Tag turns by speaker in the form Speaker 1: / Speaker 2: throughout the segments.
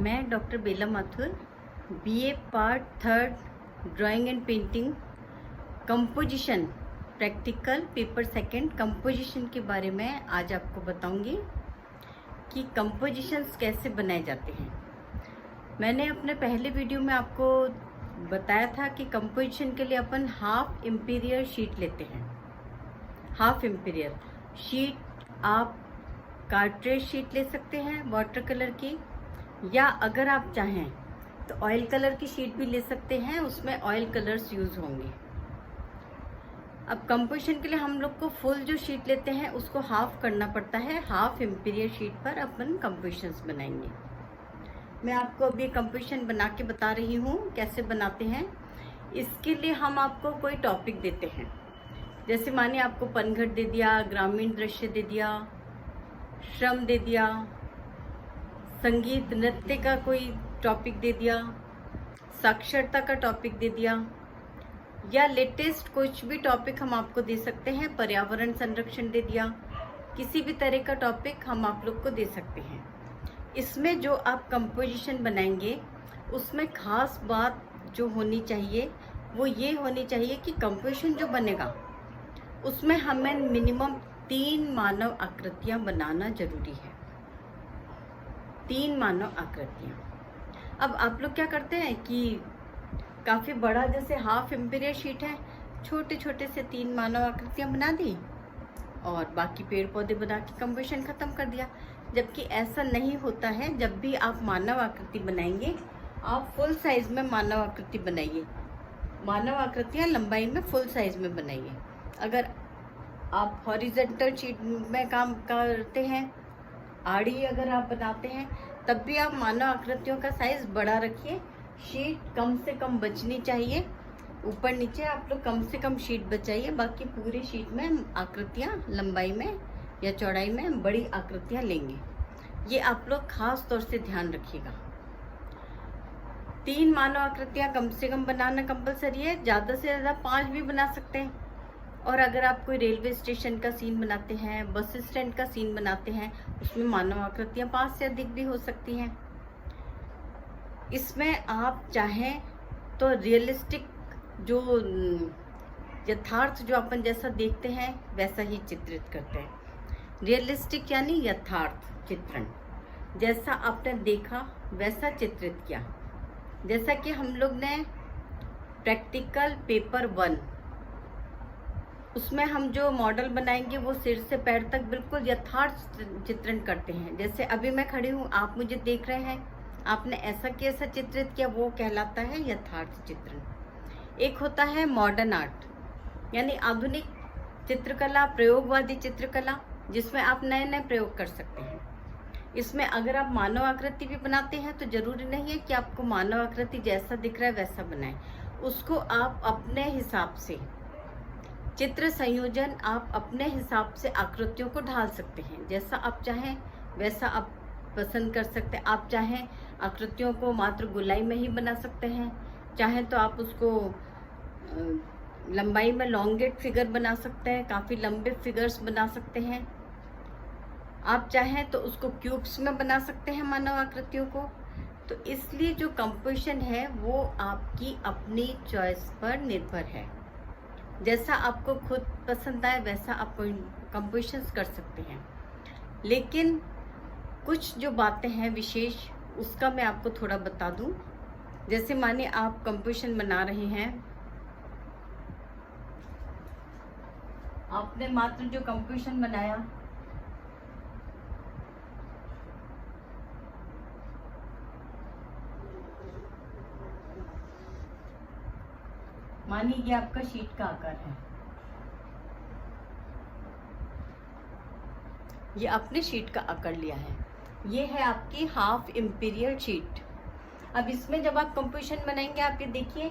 Speaker 1: मैं doctor Bela Mathur, BA part third drawing and painting composition practical paper second composition के बारे में आज आपको बताऊंगी कि कंपोजिशंस कैसे बनाए जाते हैं। मैंने अपने पहले वीडियो में आपको बताया था कि कंपोजिशन के लिए अपन हाफ इम्पीरियल शीट लेते हैं। हाफ इम्पीरियल शीट आप कार्ट्रेज शीट ले सकते हैं वाटर कलर की, या अगर आप चाहें तो ऑयल कलर की शीट भी ले सकते हैं, उसमें ऑयल कलर्स यूज होंगे। अब कंपोजिशन के लिए हम लोग को फुल जो शीट लेते हैं उसको हाफ करना पड़ता है। हाफ इम्पीरियल शीट पर अपन कंपोजिशंस बनाएंगे। मैं आपको अभी कंपोजिशन बना के बता रही हूँ कैसे बनाते हैं। इसके लिए हम आपको कोई टॉपिक देते हैं, जैसे मानिए आपको पनघट दे दिया, ग्रामीण दृश्य दे दिया, श्रम दे दिया, संगीत नृत्य का कोई टॉपिक दे दिया, साक्षरता का टॉपिक दे दिया, या लेटेस्ट कुछ भी टॉपिक हम आपको दे सकते हैं। पर्यावरण संरक्षण दे दिया, किसी भी तरह का टॉपिक हम आप लोग को दे सकते हैं। इसमें जो आप कंपोजिशन बनाएंगे उसमें खास बात जो होनी चाहिए वो ये होनी चाहिए कि कंपोजिशन जो बनेगा उसमें हमें मिनिमम 3 मानव आकृतियां बनाना जरूरी है। 3 मानव आकृतियां। अब आप लोग क्या करते हैं कि काफ़ी बड़ा जैसे हाफ इम्पीरियल शीट है, छोटे छोटे से 3 मानव आकृतियां बना दी और बाकी पेड़ पौधे बना के कंपोजिशन ख़त्म कर दिया। जबकि ऐसा नहीं होता है। जब भी आप मानव आकृति बनाएंगे आप फुल साइज में मानव आकृति बनाइए। मानव आकृतियाँ लंबाई में फुल साइज में बनाइए। अगर आप हॉरिजॉन्टल शीट में काम करते हैं, आड़ी अगर आप बनाते हैं, तब भी आप मानव आकृतियों का साइज बड़ा रखिए। शीट कम से कम बचनी चाहिए। ऊपर नीचे आप लोग कम से कम शीट बचाइए, बाकी पूरी शीट में आकृतियाँ लंबाई में या चौड़ाई में बड़ी आकृतियाँ लेंगे। ये आप लोग खास तौर से ध्यान रखिएगा। 3 मानव आकृतियाँ कम से कम बनाना कंपलसरी है। ज़्यादा से ज़्यादा 5 भी बना सकते हैं। और अगर आप कोई रेलवे स्टेशन का सीन बनाते हैं, बस स्टैंड का सीन बनाते हैं, उसमें मानव आकृतियाँ 5 से अधिक भी हो सकती हैं। इसमें आप चाहें तो रियलिस्टिक जो यथार्थ जो अपन जैसा देखते हैं वैसा ही चित्रित करते हैं। रियलिस्टिक यानी यथार्थ चित्रण, जैसा आपने देखा वैसा चित्रित किया। जैसा कि हम लोग ने प्रैक्टिकल पेपर 1 उसमें हम जो मॉडल बनाएंगे वो सिर से पैर तक बिल्कुल यथार्थ चित्रण करते हैं। जैसे अभी मैं खड़ी हूँ, आप मुझे देख रहे हैं, आपने ऐसा कैसा चित्रित किया, वो कहलाता है यथार्थ चित्रण। एक होता है मॉडर्न आर्ट यानी आधुनिक चित्रकला, प्रयोगवादी चित्रकला, जिसमें आप नए नए प्रयोग कर सकते हैं। इसमें अगर आप मानव आकृति भी बनाते हैं तो जरूरी नहीं है कि आपको मानव आकृति जैसा दिख रहा है वैसा बनाएं। उसको आप अपने हिसाब से चित्र संयोजन आप अपने हिसाब से आकृतियों को ढाल सकते हैं। जैसा आप चाहें वैसा आप पसंद कर सकते हैं। आप चाहें आकृतियों को मात्र गोलाई में ही बना सकते हैं, चाहें तो आप उसको लंबाई में लॉन्गेट फिगर बना सकते हैं, काफ़ी लंबे फिगर्स बना सकते हैं। आप चाहें तो उसको क्यूब्स में बना सकते हैं मानव आकृतियों को। तो इसलिए जो कंपोजिशन है वो आपकी अपनी चॉइस पर निर्भर है। जैसा आपको खुद पसंद आए वैसा आप कंपोजिशंस कर सकते हैं। लेकिन कुछ जो बातें हैं विशेष, उसका मैं आपको थोड़ा बता दूं। जैसे मानिए आप कंपोजिशन बना रहे हैं, आपने मात्र जो कंपोजिशन बनाया मानिए ये आपका शीट का आकार है, ये आपने शीट का आकार लिया है। ये है आपकी हाफ इम्पीरियल शीट। अब इसमें जब आप कंपोजिशन बनाएंगे आप ये देखिए,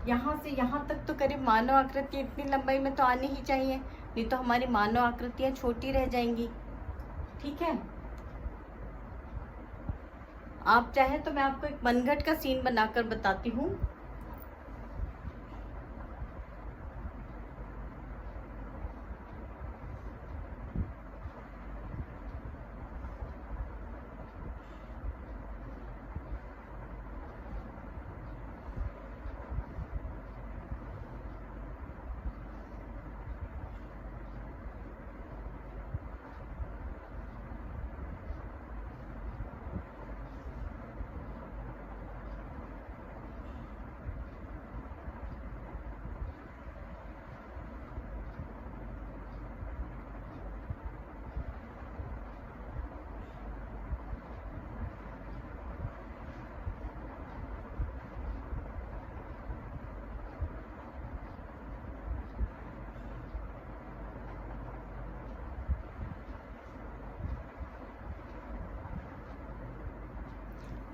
Speaker 1: यहाँ से यहाँ तक तो करीब मानव आकृति इतनी लंबाई में तो आनी ही चाहिए, नहीं तो हमारी मानव आकृतियाँ छोटी रह जाएंगी। ठीक है। आप चाहे तो मैं आपको एक पनघट का सीन बनाकर बताती हूँ।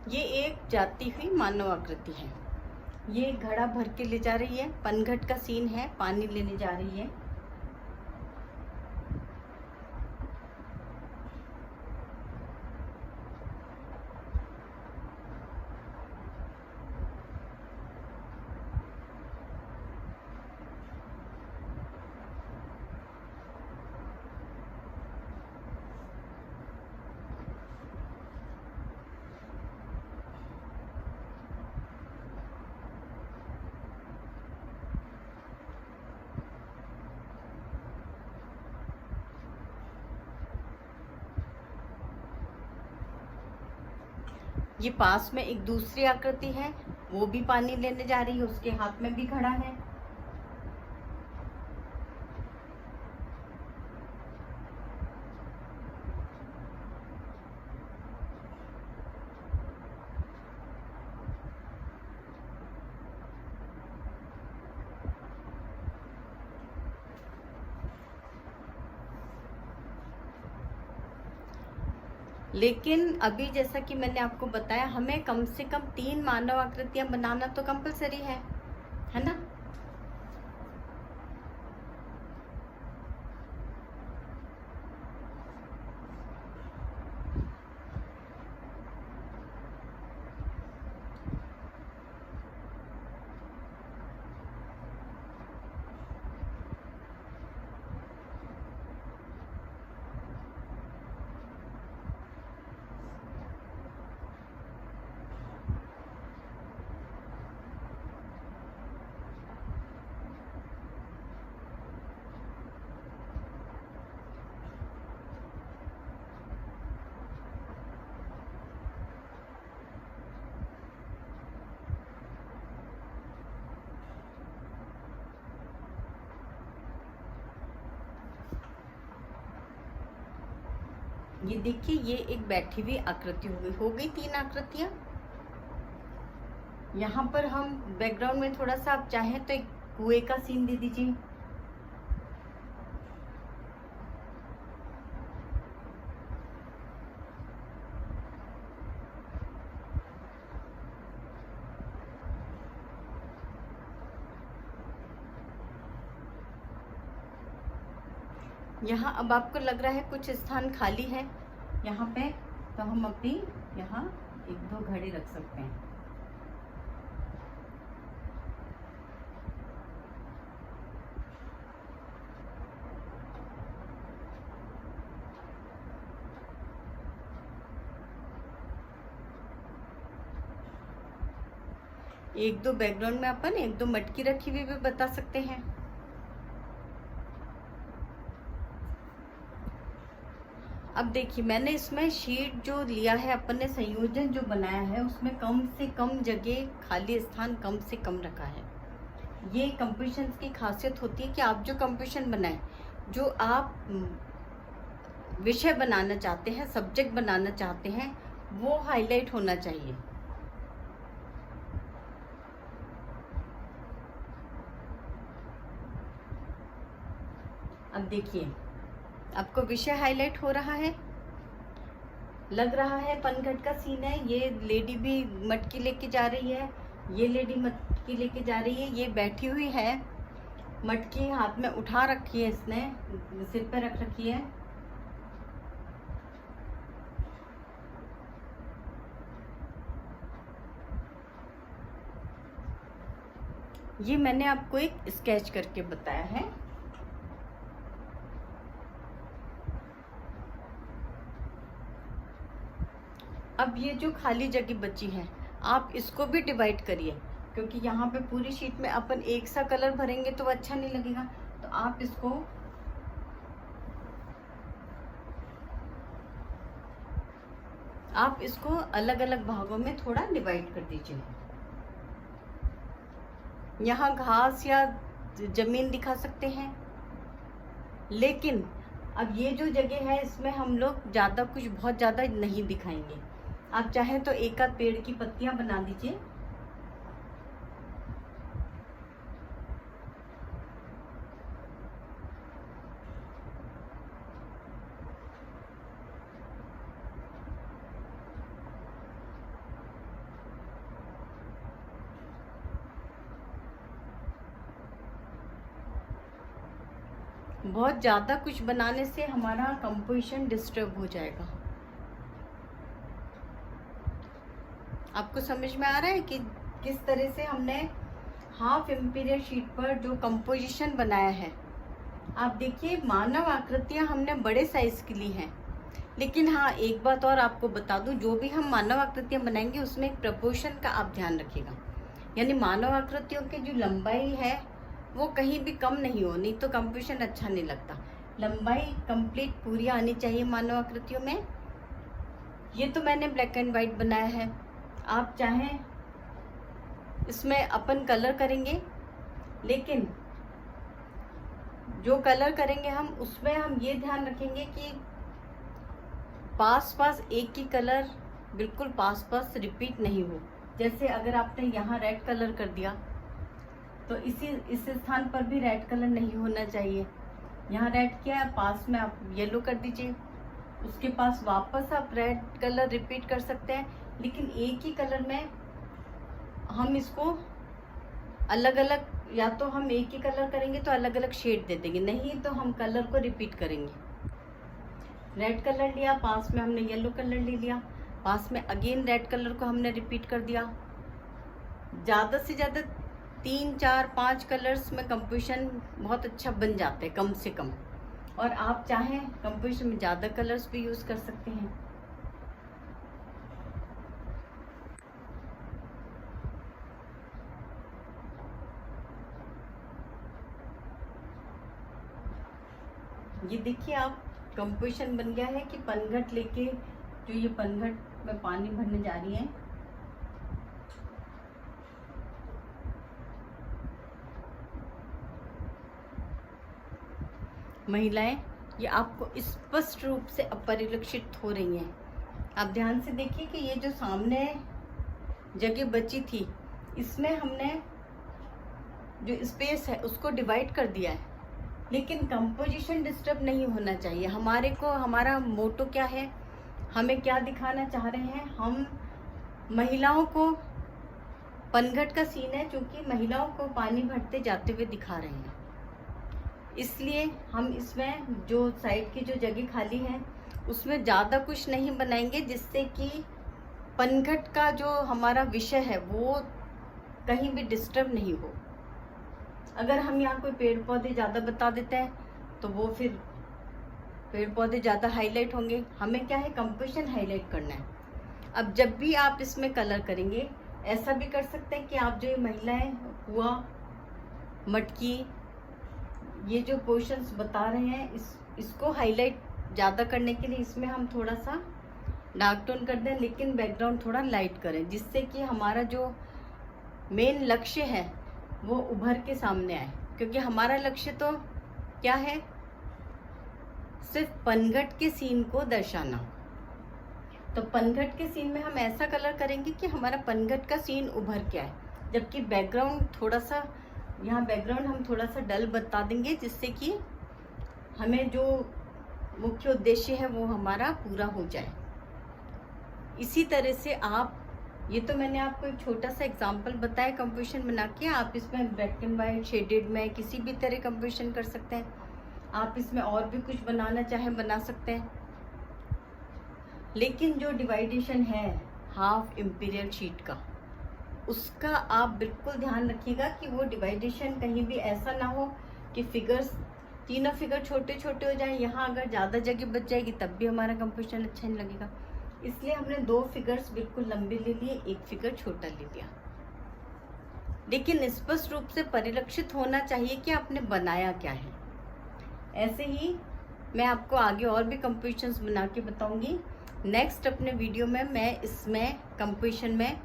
Speaker 1: ये एक जाती हुई मानव आकृति है। ये घड़ा भर के ले जा रही है, पनघट का सीन है, पानी लेने जा रही है। ये पास में एक दूसरी आकृति है, वो भी पानी लेने जा रही है, उसके हाथ में भी घड़ा है। लेकिन अभी जैसा कि मैंने आपको बताया, हमें कम से कम 3 मानव आकृतियां बनाना तो कंपलसरी है ना। ये देखिए, ये एक बैठी हुई आकृति हो गई 3 आकृतियां। यहाँ पर हम बैकग्राउंड में थोड़ा सा आप चाहें तो एक कुएं का सीन दे दीजिए। यहाँ अब आपको लग रहा है कुछ स्थान खाली है यहाँ पे, तो हम अपनी यहाँ 1-2 घड़े रख सकते हैं। एक दो बैकग्राउंड में अपन 1-2 मटकी रखी हुई भी बता सकते हैं। अब देखिए, मैंने इसमें शीट जो लिया है, अपन ने संयोजन जो बनाया है, उसमें कम से कम जगह, खाली स्थान कम से कम रखा है। ये कंपोजिशन की खासियत होती है कि आप जो कंपोजिशन बनाएं, जो आप विषय बनाना चाहते हैं, सब्जेक्ट बनाना चाहते हैं, वो हाईलाइट होना चाहिए। अब देखिए, आपको विषय हाईलाइट हो रहा है, लग रहा है पनघट का सीन है। ये लेडी भी मटकी लेके जा रही है, ये लेडी मटकी लेके जा रही है, ये बैठी हुई है, मटकी हाथ में उठा रखी है, इसने सिर पे रख रखी है। ये मैंने आपको एक स्केच करके बताया है। अब ये जो खाली जगह बची है, आप इसको भी डिवाइड करिए, क्योंकि यहाँ पे पूरी शीट में अपन एक सा कलर भरेंगे तो अच्छा नहीं लगेगा। तो आप इसको अलग अलग भागों में थोड़ा डिवाइड कर दीजिए। यहाँ घास या जमीन दिखा सकते हैं, लेकिन अब ये जो जगह है, इसमें हम लोग ज़्यादा कुछ बहुत ज़्यादा नहीं दिखाएंगे। आप चाहें तो एक आध पेड़ की पत्तियां बना दीजिए। बहुत ज़्यादा कुछ बनाने से हमारा कंपोजिशन डिस्टर्ब हो जाएगा। आपको समझ में आ रहा है कि किस तरह से हमने हाफ इम्पीरियल शीट पर जो कंपोजिशन बनाया है। आप देखिए, मानव आकृतियां हमने बड़े साइज की ली हैं, लेकिन हाँ एक बात और आपको बता दूं, जो भी हम मानव आकृतियां बनाएंगे उसमें एक प्रपोर्शन का आप ध्यान रखिएगा। यानी मानव आकृतियों की जो लंबाई है वो कहीं भी कम नहीं हो, नहीं तो कंपोजिशन अच्छा नहीं लगता। लंबाई कंप्लीट पूरी आनी चाहिए मानव आकृतियों में। ये तो मैंने ब्लैक एंड वाइट बनाया है। आप चाहें इसमें अपन कलर करेंगे, लेकिन जो कलर करेंगे हम उसमें हम ये ध्यान रखेंगे कि पास पास एक ही कलर बिल्कुल पास पास रिपीट नहीं हो। जैसे अगर आपने यहाँ रेड कलर कर दिया तो इस स्थान पर भी रेड कलर नहीं होना चाहिए। यहाँ रेड किया है, पास में आप येलो कर दीजिए, उसके पास वापस आप रेड कलर रिपीट कर सकते हैं, लेकिन एक ही कलर में हम इसको अलग अलग, या तो हम एक ही कलर करेंगे तो अलग अलग शेड दे देंगे, नहीं तो हम कलर को रिपीट करेंगे। रेड कलर लिया, पास में हमने येलो कलर ले लिया, पास में अगेन रेड कलर को हमने रिपीट कर दिया। ज़्यादा से ज़्यादा 3, 4, 5 कलर्स में कंपोजिशन बहुत अच्छा बन जाते हैं कम से कम। और आप चाहें कंपोजिशन में ज़्यादा कलर्स भी यूज़ कर सकते हैं। ये देखिए, आप कंपोजिशन बन गया है कि पनघट लेके, जो ये पनघट में पानी भरने जा रही है, महिलाएं, ये आपको स्पष्ट रूप से अपरिलक्षित हो रही हैं। आप ध्यान से देखिए कि ये जो सामने जगह बची थी, इसमें हमने जो स्पेस है उसको डिवाइड कर दिया है, लेकिन कंपोजिशन डिस्टर्ब नहीं होना चाहिए। हमारा मोटो क्या है, हमें क्या दिखाना चाह रहे हैं? हम महिलाओं को, पनघट का सीन है, क्योंकि महिलाओं को पानी भरते जाते हुए दिखा रहे हैं, इसलिए हम इसमें जो साइड की जो जगह खाली है उसमें ज़्यादा कुछ नहीं बनाएंगे, जिससे कि पनघट का जो हमारा विषय है वो कहीं भी डिस्टर्ब नहीं हो। अगर हम यहाँ कोई पेड़ पौधे ज़्यादा बता देते हैं तो वो फिर पेड़ पौधे ज़्यादा हाईलाइट होंगे। हमें क्या है, कंपोजिशन हाईलाइट करना है। अब जब भी आप इसमें कलर करेंगे, ऐसा भी कर सकते हैं कि आप जो ये महिलाएं कुआं, मटकी, ये जो पोर्शंस बता रहे हैं, इसको हाईलाइट ज़्यादा करने के लिए इसमें हम थोड़ा सा डार्क टोन कर दें, लेकिन बैकग्राउंड थोड़ा लाइट करें, जिससे कि हमारा जो मेन लक्ष्य है वो उभर के सामने आए। क्योंकि हमारा लक्ष्य तो क्या है, सिर्फ पनघट के सीन को दर्शाना। तो पनघट के सीन में हम ऐसा कलर करेंगे कि हमारा पनघट का सीन उभर के आए, जबकि बैकग्राउंड थोड़ा सा, यहाँ बैकग्राउंड हम थोड़ा सा डल बता देंगे, जिससे कि हमें जो मुख्य उद्देश्य है वो हमारा पूरा हो जाए। इसी तरह से आप, ये तो मैंने आपको एक छोटा सा एग्जांपल बताया कंपोजिशन बना के, आप इसमें ब्लैक एंड वाइट, शेडेड में किसी भी तरह कंपोजिशन कर सकते हैं। आप इसमें और भी कुछ बनाना चाहें बना सकते हैं, लेकिन जो डिवाइडेशन है हाफ इम्पीरियल शीट का, उसका आप बिल्कुल ध्यान रखिएगा कि वो डिवाइडेशन कहीं भी ऐसा ना हो कि फिगर्स, तीनों फिगर छोटे छोटे हो जाए। यहाँ अगर ज़्यादा जगह बच जाएगी तब भी हमारा कंपोजिशन अच्छा नहीं लगेगा। इसलिए हमने 2 फिगर्स बिल्कुल लंबे ले लिए, 1 फिगर छोटा ले लिया, लेकिन स्पष्ट रूप से परिलक्षित होना चाहिए कि आपने बनाया क्या है। ऐसे ही मैं आपको आगे और भी कंपोजिशंस बना के बताऊंगी। नेक्स्ट अपने वीडियो में मैं इसमें कंपोजिशन में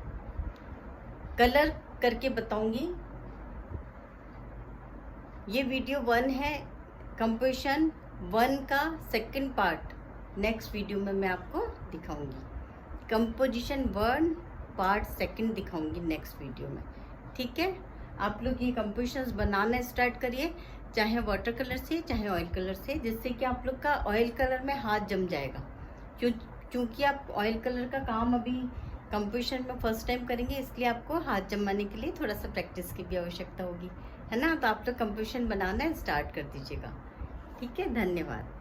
Speaker 1: कलर करके बताऊंगी। ये वीडियो 1 है, कंपोजिशन 1 का सेकंड पार्ट नेक्स्ट वीडियो में मैं आपको दिखाऊंगी। कंपोजिशन 1 पार्ट 2 दिखाऊंगी नेक्स्ट वीडियो में, ठीक है। आप लोग ये कंपोजिशंस बनाना स्टार्ट करिए, चाहे वाटर कलर से चाहे ऑयल कलर से, जिससे कि आप लोग का ऑयल कलर में हाथ जम जाएगा। क्योंकि आप ऑयल कलर का काम अभी कंपोजिशन में फर्स्ट टाइम करेंगे, इसलिए आपको हाथ जमाने के लिए थोड़ा सा प्रैक्टिस की भी आवश्यकता होगी, है ना। तो आप लोग कंपोजिशन बनाना स्टार्ट कर दीजिएगा। ठीक है, धन्यवाद।